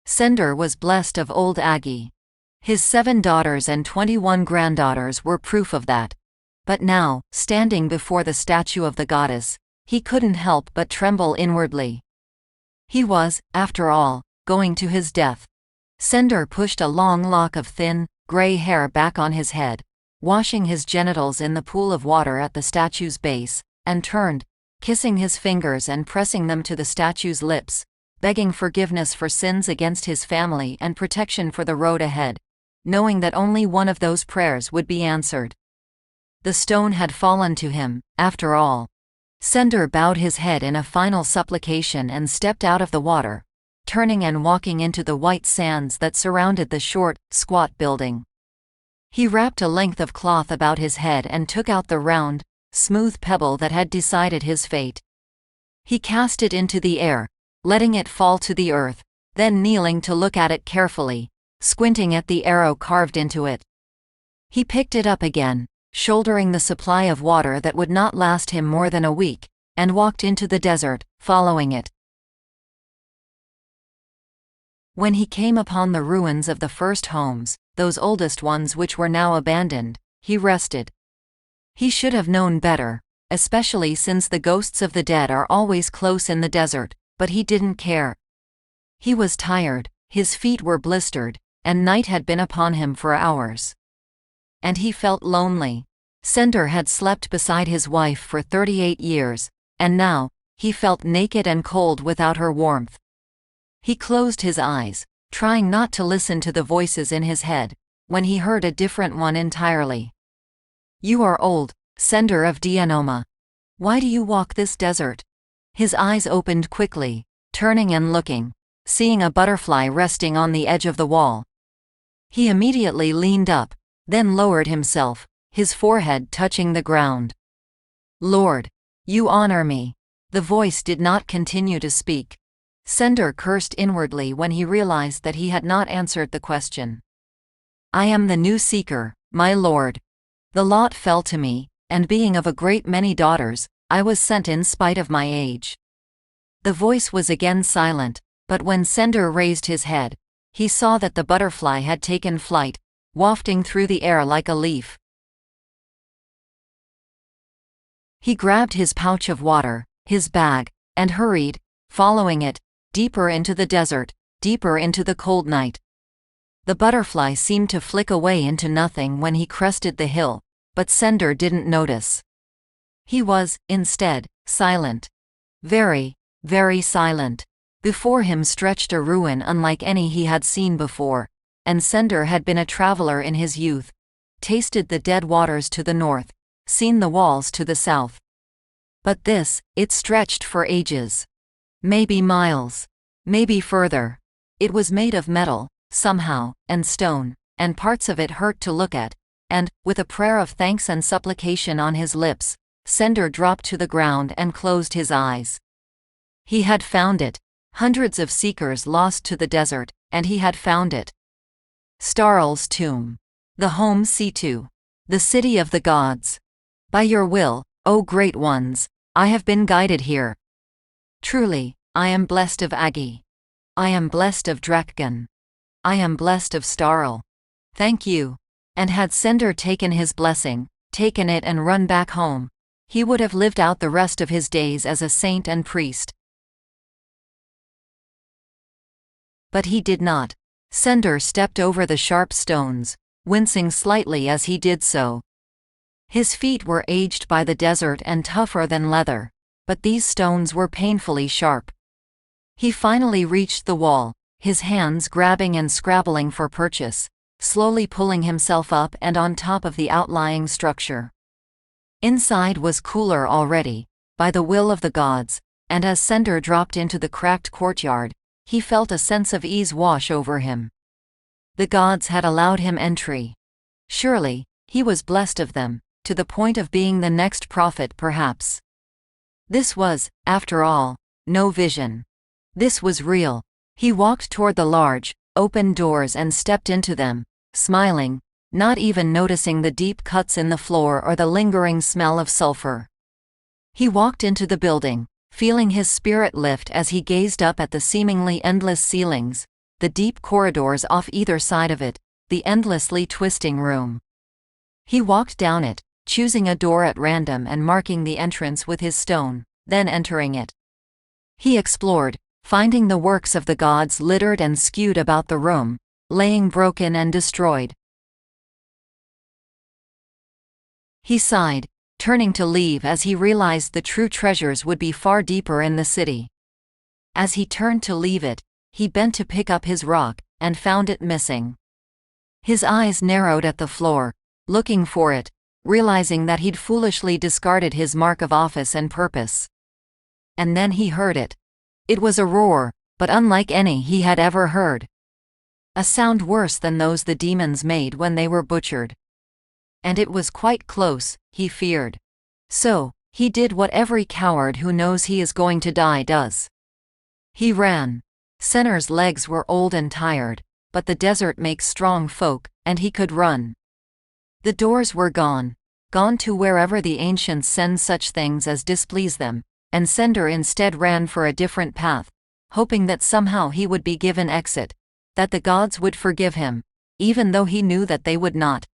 Sender was blessed of old Agi. His 7 daughters and 21 granddaughters were proof of that. But now, standing before the statue of the goddess, he couldn't help but tremble inwardly. He was, after all, going to his death. Sender pushed a long lock of thin, gray hair back on his head, washing his genitals in the pool of water at the statue's base, and turned, kissing his fingers and pressing them to the statue's lips, begging forgiveness for sins against his family and protection for the road ahead, knowing that only one of those prayers would be answered. The stone had fallen to him, after all. Sender bowed his head in a final supplication and stepped out of the water, turning and walking into the white sands that surrounded the short, squat building. He wrapped a length of cloth about his head and took out the round, smooth pebble that had decided his fate. He cast it into the air, letting it fall to the earth, then kneeling to look at it carefully, squinting at the arrow carved into it. He picked it up again, shouldering the supply of water that would not last him more than a week, and walked into the desert, following it. When he came upon the ruins of the first homes, those oldest ones which were now abandoned, he rested. He should have known better, especially since the ghosts of the dead are always close in the desert, but he didn't care. He was tired, his feet were blistered, and night had been upon him for hours. And he felt lonely. Sender had slept beside his wife for 38 years, and now, he felt naked and cold without her warmth. He closed his eyes, trying not to listen to the voices in his head, when he heard a different one entirely. "You are old, Sender of Dianoma. Why do you walk this desert?" His eyes opened quickly, turning and looking, seeing a butterfly resting on the edge of the wall. He immediately leaned up, then lowered himself, his forehead touching the ground. "Lord, you honor me." The voice did not continue to speak. Sender cursed inwardly when he realized that he had not answered the question. "I am the new seeker, my lord. The lot fell to me, and being of a great many daughters, I was sent in spite of my age." The voice was again silent, but when Sender raised his head, he saw that the butterfly had taken flight, wafting through the air like a leaf. He grabbed his pouch of water, his bag, and hurried, following it, deeper into the desert, deeper into the cold night. The butterfly seemed to flick away into nothing when he crested the hill, but Sender didn't notice. He was, instead, silent. Very, very silent. Before him stretched a ruin unlike any he had seen before, and Sender had been a traveler in his youth, tasted the dead waters to the north, seen the walls to the south. But this, it stretched for ages. Maybe miles. Maybe further. It was made of metal, somehow, and stone, and parts of it hurt to look at, and, with a prayer of thanks and supplication on his lips, Sender dropped to the ground and closed his eyes. He had found it. Hundreds of seekers lost to the desert, and he had found it. TroyL's tomb. The home C2. The city of the gods. By your will, O great ones, I have been guided here. Truly, I am blessed of Agi. I am blessed of Drakgan. I am blessed of TroyL. Thank you. And had Sender taken his blessing, taken it and run back home, he would have lived out the rest of his days as a saint and priest. But he did not. Sender stepped over the sharp stones, wincing slightly as he did so. His feet were aged by the desert and tougher than leather, but these stones were painfully sharp. He finally reached the wall, his hands grabbing and scrabbling for purchase, slowly pulling himself up and on top of the outlying structure. Inside was cooler already, by the will of the gods, and as Sender dropped into the cracked courtyard, he felt a sense of ease wash over him. The gods had allowed him entry. Surely, he was blessed of them, to the point of being the next prophet perhaps. This was, after all, no vision. This was real. He walked toward the large, open doors and stepped into them, smiling, not even noticing the deep cuts in the floor or the lingering smell of sulfur. He walked into the building, feeling his spirit lift as he gazed up at the seemingly endless ceilings, the deep corridors off either side of it, the endlessly twisting room. He walked down it, choosing a door at random and marking the entrance with his stone, then entering it. He explored, finding the works of the gods littered and skewed about the room, laying broken and destroyed. He sighed, turning to leave as he realized the true treasures would be far deeper in the city. As he turned to leave it, he bent to pick up his rock, and found it missing. His eyes narrowed at the floor, looking for it, realizing that he'd foolishly discarded his mark of office and purpose. And then he heard it. It was a roar, but unlike any he had ever heard. A sound worse than those the demons made when they were butchered. And it was quite close, he feared. So, he did what every coward who knows he is going to die does. He ran. Senner's legs were old and tired, but the desert makes strong folk, and he could run. The doors were gone to wherever the ancients send such things as displease them, and Sender instead ran for a different path, hoping that somehow he would be given exit, that the gods would forgive him, even though he knew that they would not.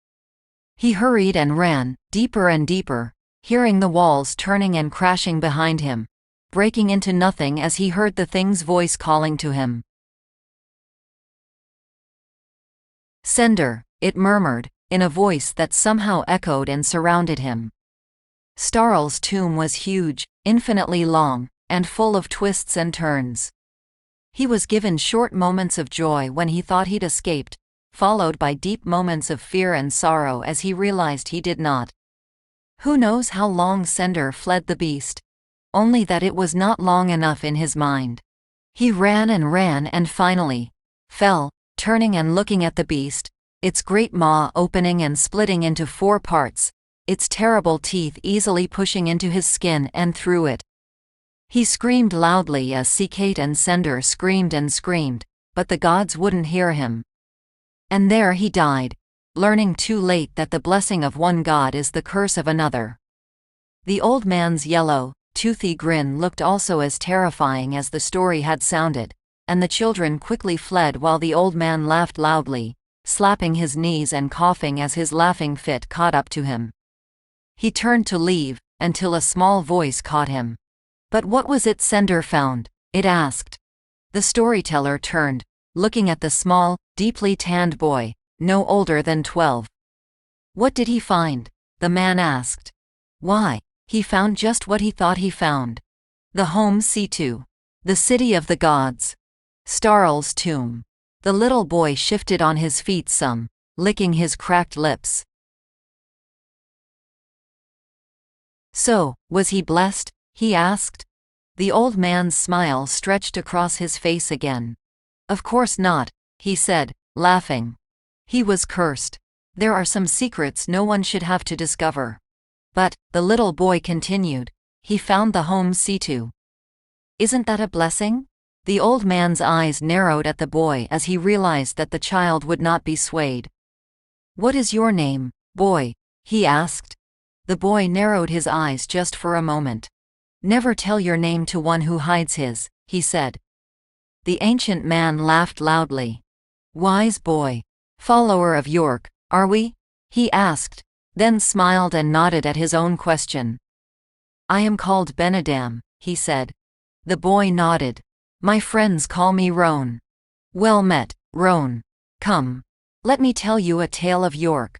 He hurried and ran, deeper and deeper, hearing the walls turning and crashing behind him, breaking into nothing as he heard the thing's voice calling to him. Sender, it murmured, in a voice that somehow echoed and surrounded him. TroyL's tomb was huge, infinitely long, and full of twists and turns. He was given short moments of joy when he thought he'd escaped, followed by deep moments of fear and sorrow as he realized he did not. Who knows how long Sender fled the beast? Only that it was not long enough in his mind. He ran and finally fell, turning and looking at the beast, its great maw opening and splitting into 4 parts, its terrible teeth easily pushing into his skin and through it. He screamed loudly as Kate and Sender screamed and screamed, but the gods wouldn't hear him. And there he died, learning too late that the blessing of one god is the curse of another. The old man's yellow, toothy grin looked also as terrifying as the story had sounded, and the children quickly fled while the old man laughed loudly, slapping his knees and coughing as his laughing fit caught up to him. He turned to leave, until a small voice caught him. But what was it Sender found? It asked. The storyteller turned, looking at the small, deeply tanned boy, no older than 12. What did he find? The man asked. Why, he found just what he thought he found. The home situ. The city of the gods. TroyL's tomb. The little boy shifted on his feet some, licking his cracked lips. So, was he blessed? He asked. The old man's smile stretched across his face again. Of course not, he said, laughing. He was cursed. There are some secrets no one should have to discover. But, the little boy continued, he found the home situ. Isn't that a blessing? The old man's eyes narrowed at the boy as he realized that the child would not be swayed. What is your name, boy? He asked. The boy narrowed his eyes just for a moment. Never tell your name to one who hides his, he said. The ancient man laughed loudly. Wise boy. Follower of York, are we? He asked, then smiled and nodded at his own question. I am called Benedam, he said. The boy nodded. My friends call me Roan. Well met, Roan. Come. Let me tell you a tale of York.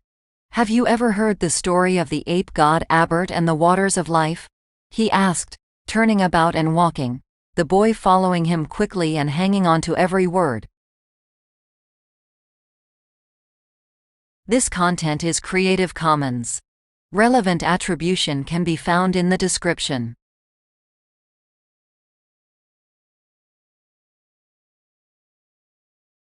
Have you ever heard the story of the ape god Abert and the waters of life? He asked, turning about and walking, the boy following him quickly and hanging on to every word. This content is Creative Commons. Relevant attribution can be found in the description.